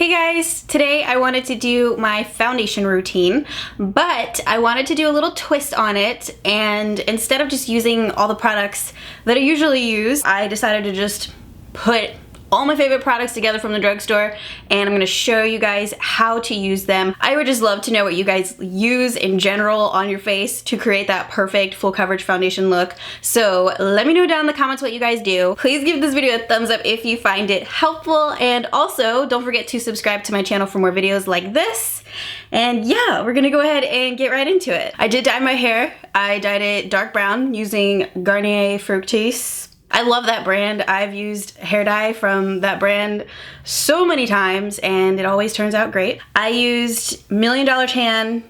Hey guys, today I wanted to do my foundation routine, but I wanted to do a little twist on it, and instead of just using all the products that I usually use, I decided to just put all my favorite products together from the drugstore, and I'm gonna show you guys how to use them. I would just love to know what you guys use in general on your face to create that perfect full coverage foundation look. So let me know down in the comments what you guys do. Please give this video a thumbs up if you find it helpful, and also don't forget to subscribe to my channel for more videos like this. And yeah, we're gonna go ahead and get right into it. I did dye my hair. I dyed it dark brown using Garnier Fructis. I love that brand. I've used hair dye from that brand so many times and it always turns out great. I used Million Dollar tanning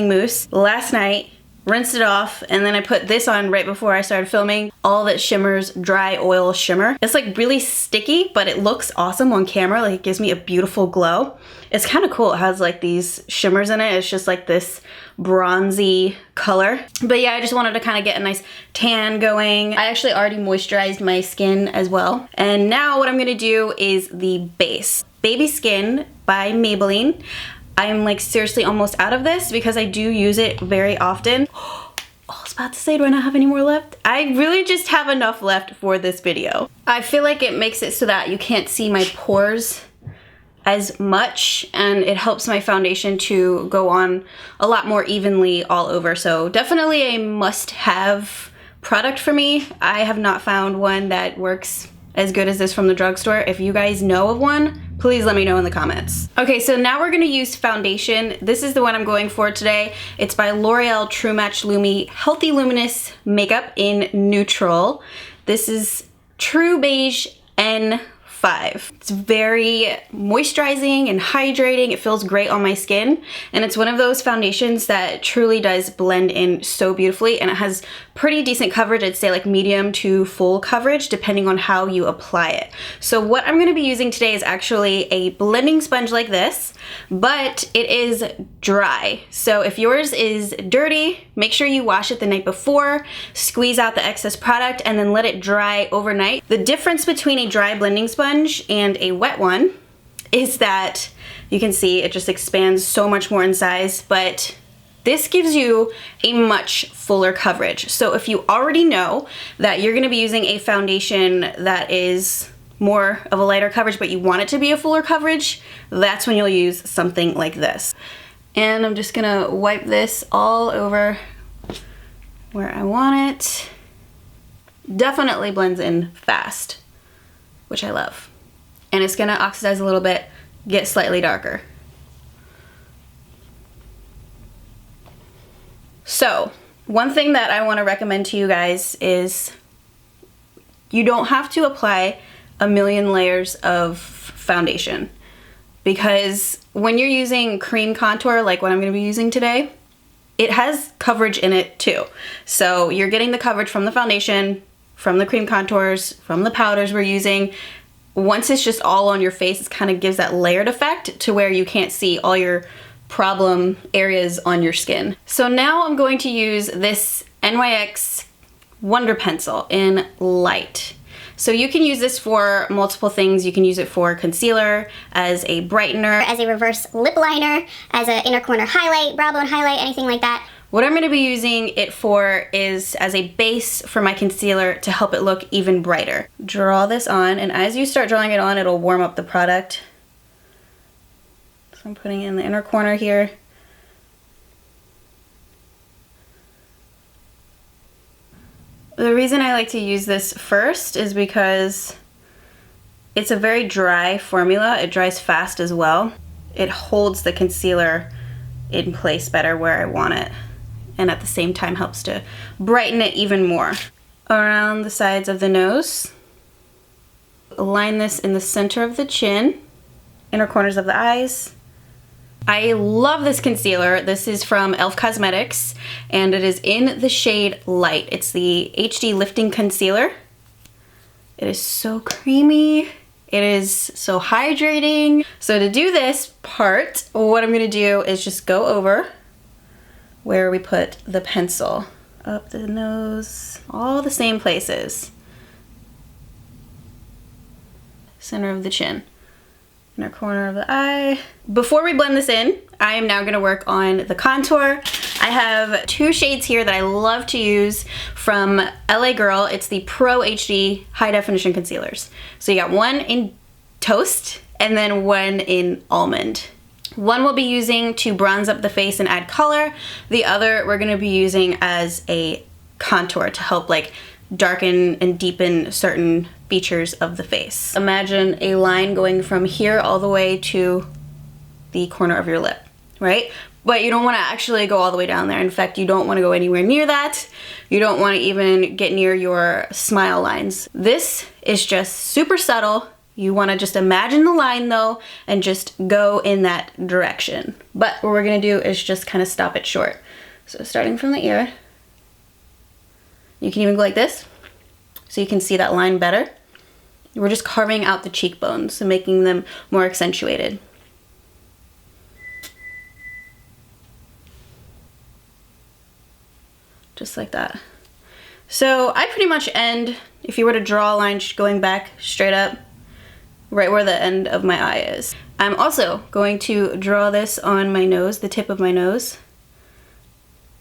mousse last night, rinsed it off, and then I put this on right before I started filming. All That Shimmers Dry Oil Shimmer. It's like really sticky, but it looks awesome on camera. Like, it gives me a beautiful glow. It's kind of cool. It has like these shimmers in it. It's just like this bronzy color. But yeah, I just wanted to kind of get a nice tan going. I actually already moisturized my skin as well. And now what I'm gonna do is the base. Baby Skin by Maybelline. I'm like seriously almost out of this because I do use it very often. I was about to say, do I not have any more left? I really just have enough left for this video. I feel like it makes it so that you can't see my pores as much, and it helps my foundation to go on a lot more evenly all over. So definitely a must-have product for me. I have not found one that works as good as this from the drugstore. If you guys know of one, please let me know in the comments. Okay, so now we're gonna use foundation. This is the one I'm going for today. It's by L'Oreal True Match Lumi Healthy Luminous Makeup in Neutral. This is True Beige N5. It's very moisturizing and hydrating. It feels great on my skin, and it's one of those foundations that truly does blend in so beautifully, and it has pretty decent coverage. I'd say like medium to full coverage depending on how you apply it. So what I'm going to be using today is actually a blending sponge like this, but it is dry. So if yours is dirty, make sure you wash it the night before, squeeze out the excess product, and then let it dry overnight. The difference between a dry blending sponge and a wet one is that you can see it just expands so much more in size, but this gives you a much fuller coverage. So if you already know that you're gonna be using a foundation that is more of a lighter coverage, but you want it to be a fuller coverage, that's when you'll use something like this. And I'm just gonna wipe this all over where I want it. Definitely blends in fast, which I love. And it's gonna oxidize a little bit, get slightly darker. So, one thing that I wanna recommend to you guys is you don't have to apply a million layers of foundation, because when you're using cream contour, like what I'm gonna be using today, it has coverage in it too. So you're getting the coverage from the foundation, from the cream contours, from the powders we're using. Once it's just all on your face, it kind of gives that layered effect to where you can't see all your problem areas on your skin. So now I'm going to use this NYX Wonder Pencil in Light. So you can use this for multiple things. You can use it for concealer, as a brightener, as a reverse lip liner, as an inner corner highlight, brow bone highlight, anything like that. What I'm going to be using it for is as a base for my concealer to help it look even brighter. Draw this on, and as you start drawing it on, it'll warm up the product. So I'm putting it in the inner corner here. The reason I like to use this first is because it's a very dry formula. It dries fast as well. It holds the concealer in place better where I want it, and at the same time helps to brighten it even more. Around the sides of the nose. Align this in the center of the chin, inner corners of the eyes. I love this concealer. This is from e.l.f. Cosmetics, and it is in the shade Light. It's the HD Lifting Concealer. It is so creamy. It is so hydrating. So to do this part, what I'm gonna do is just go over where we put the pencil. Up the nose, all the same places. Center of the chin. inner corner of the eye. Before we blend this in, I am now gonna work on the contour. I have 2 shades here that I love to use from LA Girl. It's the Pro HD High Definition Concealers. So you got one in Toast and then one in Almond. One we'll be using to bronze up the face and add color. The other we're gonna be using as a contour to help like darken and deepen certain features of the face. Imagine a line going from here all the way to the corner of your lip, right? But you don't want to actually go all the way down there. In fact, you don't want to go anywhere near that. You don't want to even get near your smile lines. This is just super subtle. You want to just imagine the line though and just go in that direction. But what we're going to do is just kind of stop it short. So starting from the ear, you can even go like this so you can see that line better. We're just carving out the cheekbones and making them more accentuated. Just like that. So I pretty much end, if you were to draw a line going back straight up, right where the end of my eye is. I'm also going to draw this on my nose, the tip of my nose.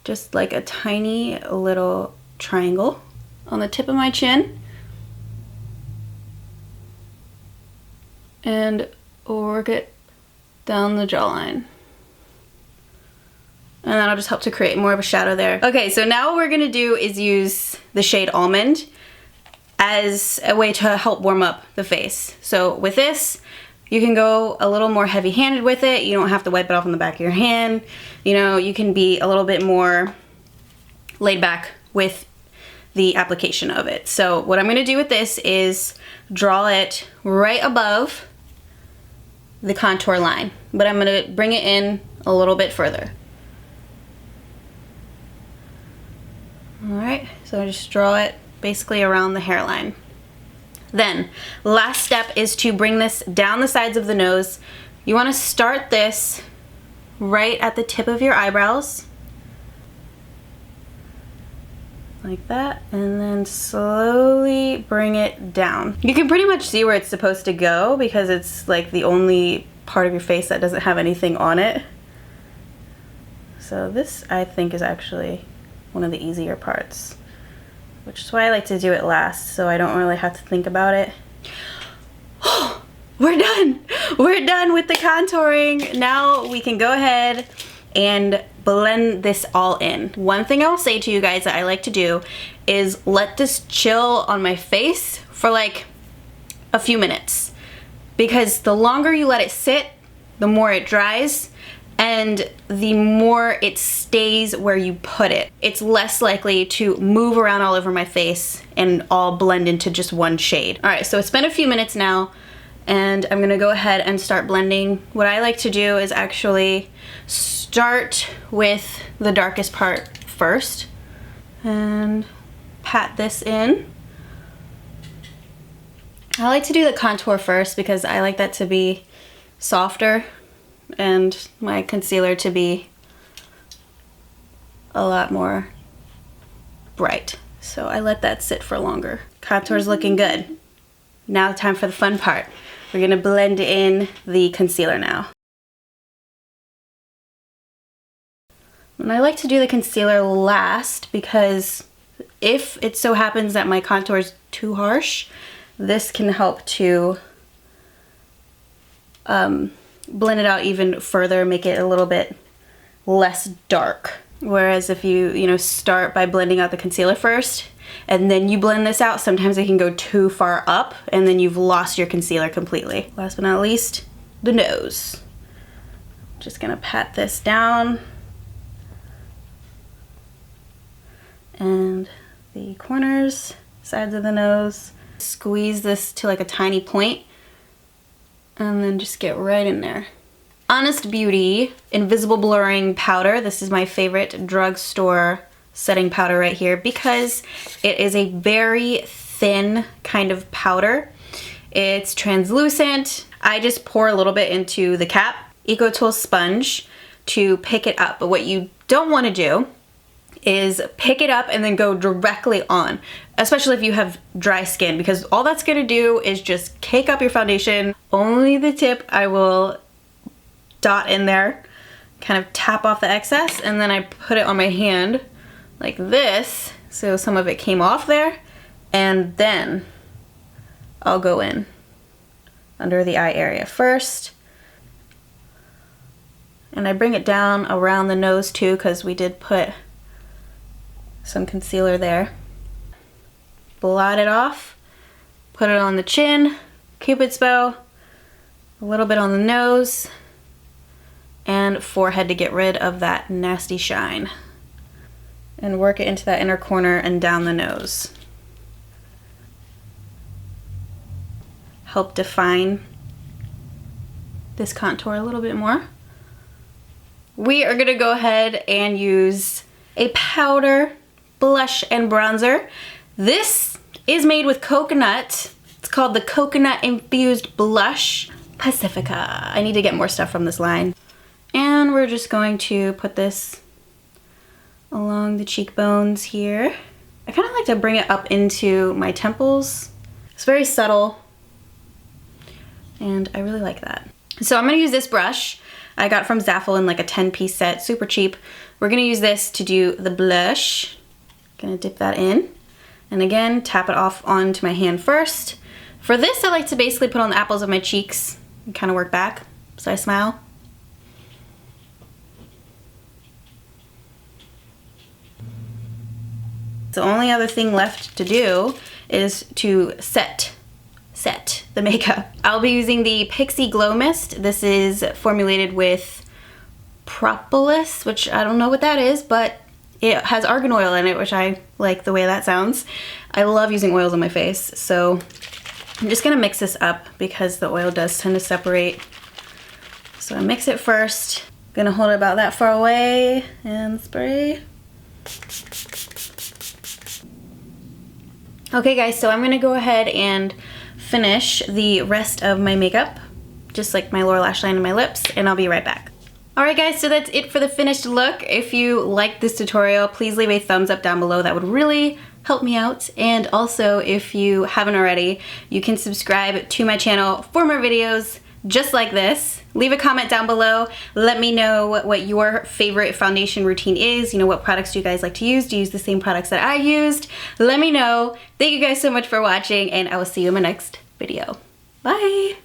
Just like a tiny little triangle on the tip of my chin. And work it down the jawline. And that'll just help to create more of a shadow there. Okay, so now what we're gonna do is use the shade Almond as a way to help warm up the face. So with this, you can go a little more heavy-handed with it. You don't have to wipe it off on the back of your hand. You know, you can be a little bit more laid back with the application of it. So what I'm gonna do with this is draw it right above the contour line, but I'm gonna bring it in a little bit further. All right, so I just draw it basically around the hairline. Then, last step is to bring this down the sides of the nose. You wanna start this right at the tip of your eyebrows, like that, and then slowly bring it down. You can pretty much see where it's supposed to go because it's like the only part of your face that doesn't have anything on it. So this, I think, is actually one of the easier parts, which is why I like to do it last, so I don't really have to think about it. We're done! We're done with the contouring. Now we can go ahead and blend this all in. One thing I'll say to you guys that I like to do is let this chill on my face for like a few minutes, because the longer you let it sit, the more it dries, and the more it stays where you put it. It's less likely to move around all over my face and all blend into just one shade. All right, so it's been a few minutes now, and I'm gonna go ahead and start blending. What I like to do is actually start with the darkest part first and pat this in. I like to do the contour first because I like that to be softer and my concealer to be a lot more bright. So I let that sit for longer. Contour's looking good. Now time for the fun part. We're gonna blend in the concealer now. And I like to do the concealer last because if it so happens that my contour is too harsh, this can help to blend it out even further, make it a little bit less dark. Whereas if you start by blending out the concealer first and then you blend this out, sometimes it can go too far up and then you've lost your concealer completely. Last but not least, the nose. Just gonna pat this down and the corners, sides of the nose. Squeeze this to like a tiny point and then just get right in there. Honest Beauty Invisible Blurring Powder. This is my favorite drugstore setting powder right here because it is a very thin kind of powder. It's translucent. I just pour a little bit into the cap. EcoTool sponge to pick it up. But what you don't want to do is pick it up and then go directly on, especially if you have dry skin, because all that's gonna do is just cake up your foundation. Only the tip I will dot in there, kind of tap off the excess, and then I put it on my hand like this, so some of it came off there, and then I'll go in under the eye area first. And I bring it down around the nose too, because we did put some concealer there. Blot it off, put it on the chin, Cupid's bow, a little bit on the nose, and forehead to get rid of that nasty shine. And work it into that inner corner and down the nose. Help define this contour a little bit more. We are gonna go ahead and use a powder, blush, and bronzer. This is made with coconut. It's called the Coconut Infused Blush Pacifica. I need to get more stuff from this line. And we're just going to put this along the cheekbones here. I kind of like to bring it up into my temples. It's very subtle, and I really like that. So I'm gonna use this brush I got from Zaful in like a 10-piece set, super cheap. We're gonna use this to do the blush. Gonna dip that in, and again, tap it off onto my hand first. For this, I like to basically put on the apples of my cheeks and kind of work back, so I smile. The only other thing left to do is to set the makeup. I'll be using the Pixie Glow Mist. This is formulated with propolis, which I don't know what that is, but it has argan oil in it, which I like the way that sounds. I love using oils on my face, so I'm just gonna mix this up because the oil does tend to separate. So I mix it first. Gonna hold it about that far away and spray. Okay guys, so I'm gonna go ahead and finish the rest of my makeup, just like my lower lash line and my lips, and I'll be right back. Alright guys, so that's it for the finished look. If you liked this tutorial, please leave a thumbs up down below. That would really help me out. And also, if you haven't already, you can subscribe to my channel for more videos just like this. Leave a comment down below. Let me know what your favorite foundation routine is. You know, what products do you guys like to use? Do you use the same products that I used? Let me know. Thank you guys so much for watching, and I will see you in my next video. Bye!